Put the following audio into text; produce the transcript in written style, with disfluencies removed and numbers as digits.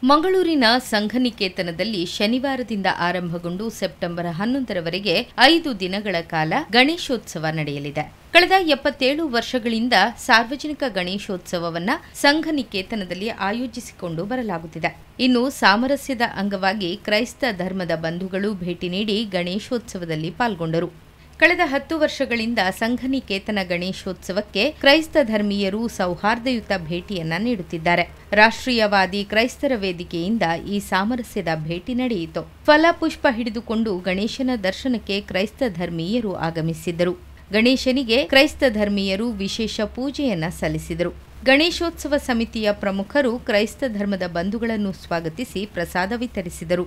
ಮಂಗಳೂರಿನ ಸಂಘನಿಕೇತನದಲ್ಲಿ ಶನಿವಾರದಿಂದ ಆರಂಭಗೊಂಡು ಸೆಪ್ಟೆಂಬರ್ 11ರವರೆಗೆ 5 ದಿನಗಳ ಕಾಲ ಗಣೇಶೋತ್ಸವ ನಡೆಯಲಿದೆ. ಕಳೆದ 77 ವರ್ಷಗಳಿಂದ ಸಾರ್ವಜನಿಕ ಗಣೇಶೋತ್ಸವವನ್ನು ಸಂಘನಿಕೇತನದಲ್ಲಿ ಆಯೋಜಿಸಿಕೊಂಡು ಬರಲಾಗುತ್ತಿದೆ. ಇನ್ನು ಸಾಮರಸ್ಯದ ಅಂಗವಾಗಿ ಕ್ರೈಸ್ತ ಧರ್ಮದ ಬಂಧುಗಳು ಭೇಟಿ ನೀಡಿ ಗಣೇಶೋತ್ಸವದಲ್ಲಿ ಪಾಲ್ಗೊಂಡರು. ಕಳೆದ 10 ವರ್ಷಗಳಿಂದ ಸಂಘನಿಕೇತನ ಗಣೇಶೋತ್ಸವಕ್ಕೆ ಕ್ರೈಸ್ತ ಧರ್ಮೀಯರು ಸೌಹಾರ್ದಯುತ ಭೇಟಿಯನ್ನ ನೀಡುತ್ತಿದ್ದಾರೆ. ರಾಷ್ಟ್ರೀಯವಾದಿ ಕ್ರೈಸ್ತರ ವೇದಿಕೆಯಿಂದ ಈ ಸಾಮರಸ್ಯದ ಭೇಟಿ ನಡೆಯಿತು. ಫಲಪುಷ್ಪ ಹಿಡಿದುಕೊಂಡು ಗಣೇಶನ ದರ್ಶನಕ್ಕೆ ಕ್ರೈಸ್ತ ಧರ್ಮೀಯರು ಆಗಮಿಸಿದ್ದರು. ಗಣೇಶನಿಗೆ ಕ್ರೈಸ್ತ ಧರ್ಮೀಯರು ವಿಶೇಷ ಪೂಜೆಯನ್ನ ಸಲ್ಲಿಸಿದರು. ಗಣೇಶೋತ್ಸವ ಸಮಿತಿಯ ಪ್ರಮುಖರು ಕ್ರೈಸ್ತ ಧರ್ಮದ ಬಂಧುಗಳನ್ನು ಸ್ವಾಗತಿಸಿ ಪ್ರಸಾದ ವಿತರಿಸಿದರು.